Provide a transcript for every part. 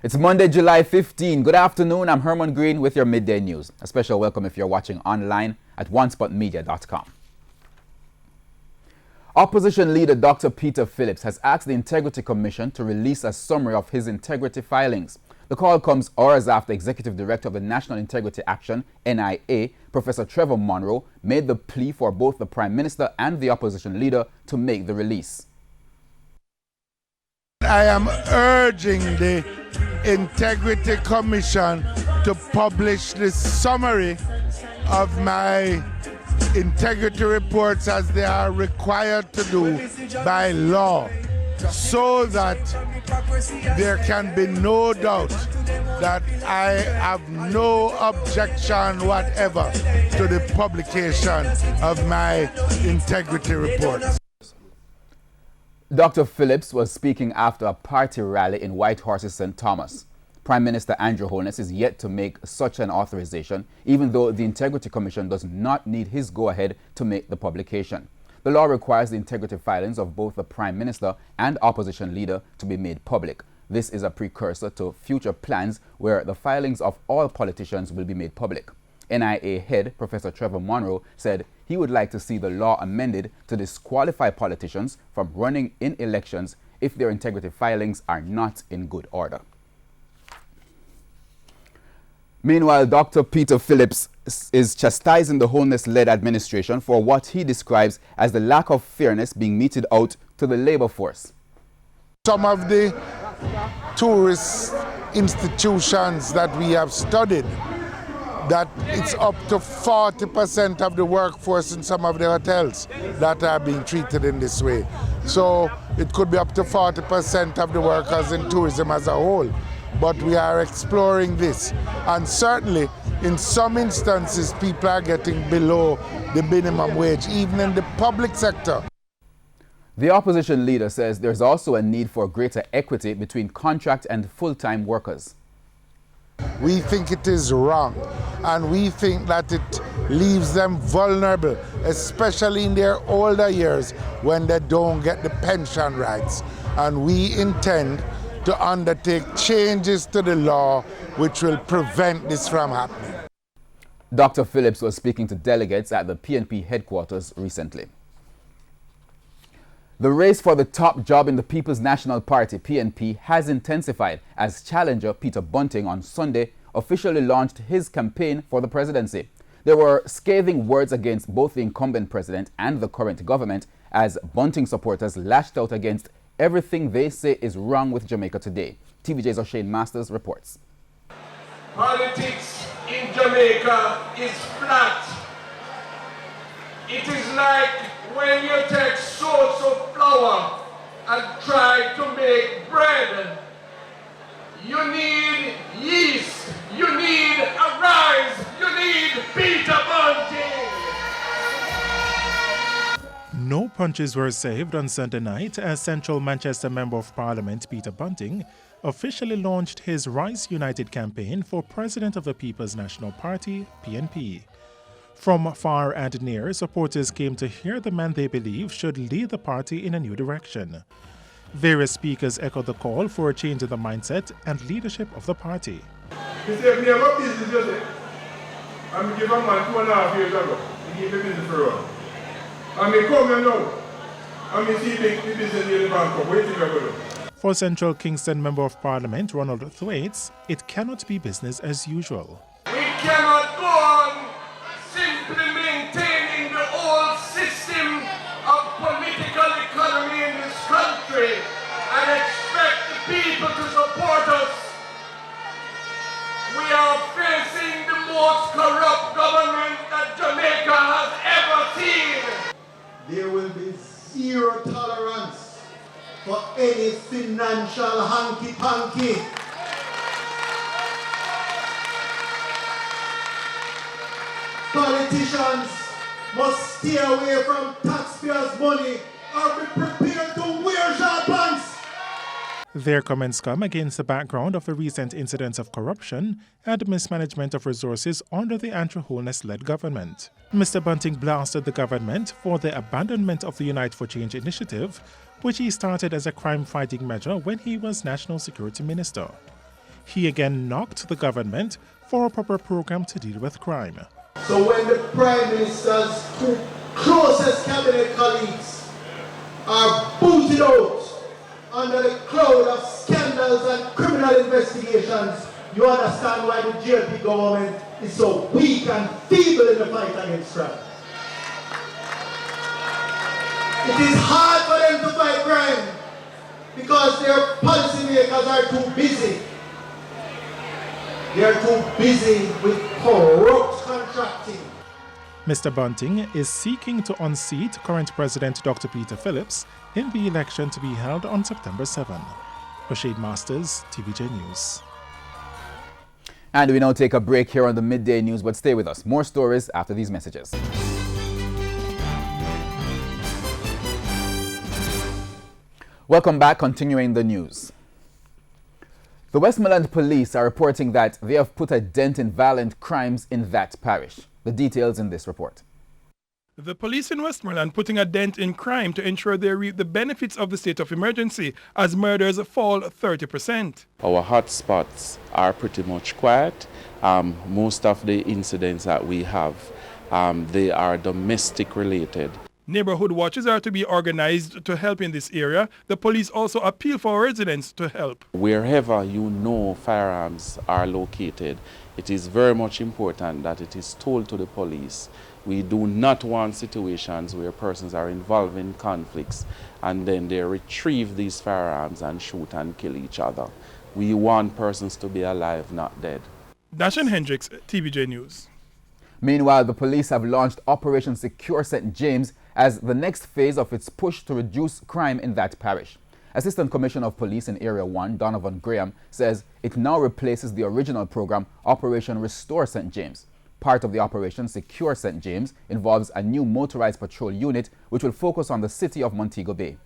It's Monday, July 15. Good afternoon. I'm Herman Green with your midday news. A special welcome if you're watching online at onespotmedia.com. Opposition leader Dr. Peter Phillips has asked the Integrity Commission to release a summary of his integrity filings. The call comes hours after Executive Director of the National Integrity Action, NIA, Professor Trevor Monroe, made the plea for both the Prime Minister and the opposition leader to make the release. I am urging the Integrity Commission to publish the summary of my integrity reports as they are required to do by law, so that there can be no doubt that I have no objection whatever to the publication of my integrity reports. Dr. Phillips was speaking after a party rally in Whitehorse's St. Thomas. Prime Minister Andrew Holness is yet to make such an authorization, even though the Integrity Commission does not need his go-ahead to make the publication. The law requires the integrity filings of both the Prime Minister and opposition leader to be made public. This is a precursor to future plans where the filings of all politicians will be made public. NIA head Professor Trevor Monroe said he would like to see the law amended to disqualify politicians from running in elections if their integrity filings are not in good order. Meanwhile, Dr. Peter Phillips is chastising the Holness-led administration for what he describes as the lack of fairness being meted out to the labor force. Some of the tourist institutions that we have studied, that it's up to 40% of the workforce in some of the hotels that are being treated in this way. So it could be up to 40% of the workers in tourism as a whole. But we are exploring this. And certainly, in some instances, people are getting below the minimum wage, even in the public sector. The opposition leader says there's also a need for greater equity between contract and full-time workers. We think it is wrong, and we think that it leaves them vulnerable, especially in their older years when they don't get the pension rights. And we intend to undertake changes to the law which will prevent this from happening. Dr. Phillips was speaking to delegates at the PNP headquarters recently. The race for the top job in the People's National Party, PNP, has intensified as challenger Peter Bunting on Sunday officially launched his campaign for the presidency. There were scathing words against both the incumbent president and the current government as Bunting supporters lashed out against everything they say is wrong with Jamaica today. TVJ's O'Shane Masters reports. Politics in Jamaica is flat. It is like when you take sorts of flour and try to make bread. You need yeast, you need a rise, you need Peter Bunting. No punches were saved on Sunday night as Central Manchester Member of Parliament Peter Bunting officially launched his Rise United campaign for President of the People's National Party, PNP. From far and near, supporters came to hear the man they believe should lead the party in a new direction. Various speakers echoed the call for a change in the mindset and leadership of the party. He said, "Me have a business, you say. I'm give a man 2.5 years ago. He gave me business for a and me come here now. And me see the business in the bank. What do you think I'm going to do?" For Central Kingston Member of Parliament Ronald Thwaites, it cannot be business as usual. We cannot go on simply maintaining the old system of political economy in this country and expect the people to support us. We are facing the most corrupt government that Jamaica has ever seen. There will be zero tolerance for any financial hanky-panky. Politicians must stay away from taxpayers' money or be prepared to wear your pants. Their comments come against the background of the recent incidents of corruption and mismanagement of resources under the Andrew Holness-led government. Mr. Bunting blasted the government for the abandonment of the Unite for Change initiative, which he started as a crime-fighting measure when he was National Security Minister. He again knocked the government for a proper program to deal with crime. So when the Prime Minister's two closest cabinet colleagues are booted out under the cloud of scandals and criminal investigations, you understand why the GLP government is so weak and feeble in the fight against crime. It is hard for them to fight crime because their policymakers are too busy. They are too busy with corrupt contracting. Mr. Bunting is seeking to unseat current President Dr. Peter Phillips in the election to be held on September 7. Rashid Masters, TVJ News. And we now take a break here on the Midday News, but stay with us. More stories after these messages. Welcome back, continuing the news. The Westmoorland Police are reporting that they have put a dent in violent crimes in that parish. The details in this report. The police in Westmoorland putting a dent in crime to ensure they reap the benefits of the state of emergency as murders fall 30%. Our hotspots are pretty much quiet. Most of the incidents that we have, they are domestic related. Neighborhood watches are to be organized to help in this area. The police also appeal for residents to help. Wherever you know firearms are located, it is very much important that it is told to the police. We do not want situations where persons are involved in conflicts and then they retrieve these firearms and shoot and kill each other. We want persons to be alive, not dead. Dashan Hendricks, TVJ News. Meanwhile, the police have launched Operation Secure St. James as the next phase of its push to reduce crime in that parish. Assistant Commissioner of Police in Area 1, Donovan Graham, says it now replaces the original program, Operation Restore St. James. Part of the Operation Secure St. James involves a new motorized patrol unit which will focus on the city of Montego Bay.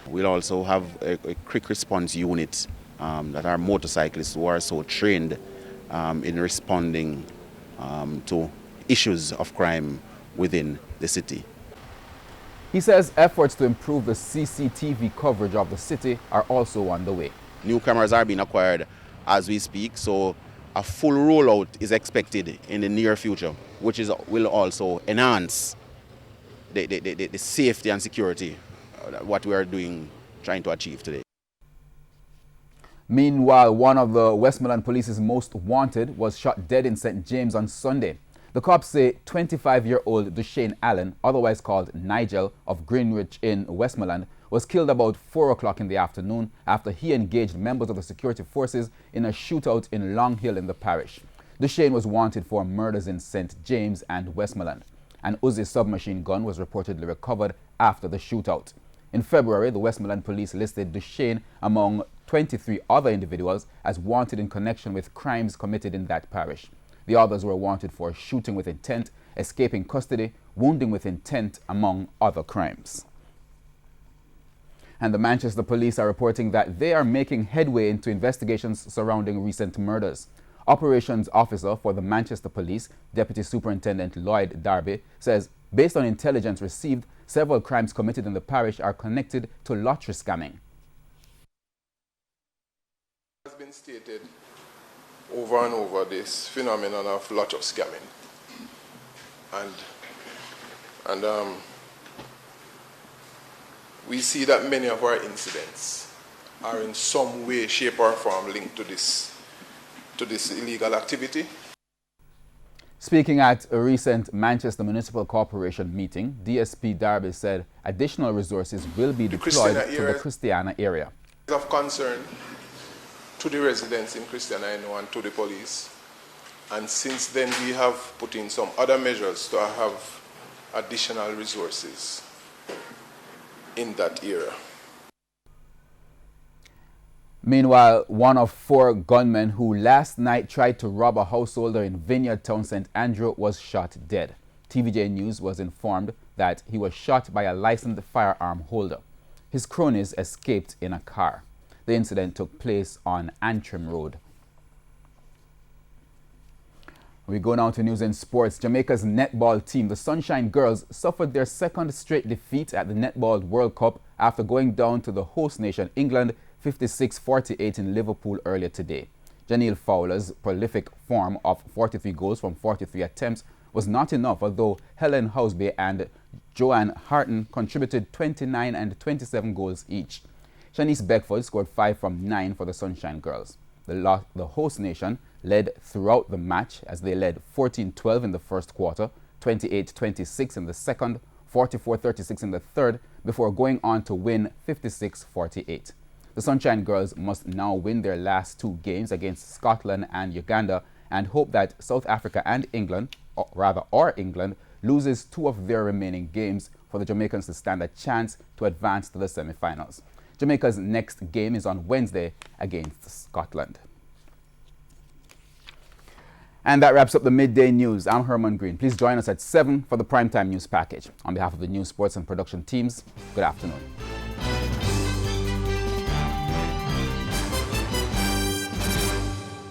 We'll also have a quick response unit that are motorcyclists who are so trained in responding to issues of crime within the city. He says efforts to improve the CCTV coverage of the city are also underway. New cameras are being acquired as we speak, so a full rollout is expected in the near future, which will also enhance the safety and security what we are trying to achieve today. Meanwhile, one of the Westmoorland Police's most wanted was shot dead in St. James on Sunday. The cops say 25-year-old Duchesne Allen, otherwise called Nigel, of Greenwich in Westmoorland, was killed about 4 o'clock in the afternoon after he engaged members of the security forces in a shootout in Long Hill in the parish. Duchesne was wanted for murders in St. James and Westmoorland. An Uzi submachine gun was reportedly recovered after the shootout. In February, the Westmoorland Police listed Duchesne among 23 other individuals as wanted in connection with crimes committed in that parish. The others were wanted for shooting with intent, escaping custody, wounding with intent, among other crimes. And the Manchester Police are reporting that they are making headway into investigations surrounding recent murders. Operations Officer for the Manchester Police, Deputy Superintendent Lloyd Darby, says based on intelligence received, several crimes committed in the parish are connected to lottery scamming. It has been stated over and over this phenomenon of lottery scamming. And we see that many of our incidents are in some way, shape or form linked to this illegal activity. Speaking at a recent Manchester Municipal Corporation meeting, DSP Darby said additional resources will be deployed to the Christiana area. Of concern to the residents in Christiana and to the police. And since then we have put in some other measures to have additional resources in that area. Meanwhile, one of 4 gunmen who last night tried to rob a householder in Vineyard Town, St. Andrew, was shot dead. TVJ News was informed that he was shot by a licensed firearm holder. His cronies escaped in a car. The incident took place on Antrim Road. We go now to news in sports. Jamaica's netball team, the Sunshine Girls, suffered their second straight defeat at the Netball World Cup after going down to the host nation, England, 56-48 in Liverpool earlier today. Janelle Fowler's prolific form of 43 goals from 43 attempts was not enough, although Helen Houseby and Joanne Harton contributed 29 and 27 goals each. Shanice Beckford scored 5 from 9 for the Sunshine Girls. The host nation led throughout the match as they led 14-12 in the first quarter, 28-26 in the second, 44-36 in the third, before going on to win 56-48. The Sunshine Girls must now win their last 2 games against Scotland and Uganda and hope that South Africa and England, or England, loses 2 of their remaining games for the Jamaicans to stand a chance to advance to the semi-finals. Jamaica's next game is on Wednesday against Scotland. And that wraps up the midday news. I'm Herman Green. Please join us at 7 for the primetime news package. On behalf of the news, sports and production teams, good afternoon.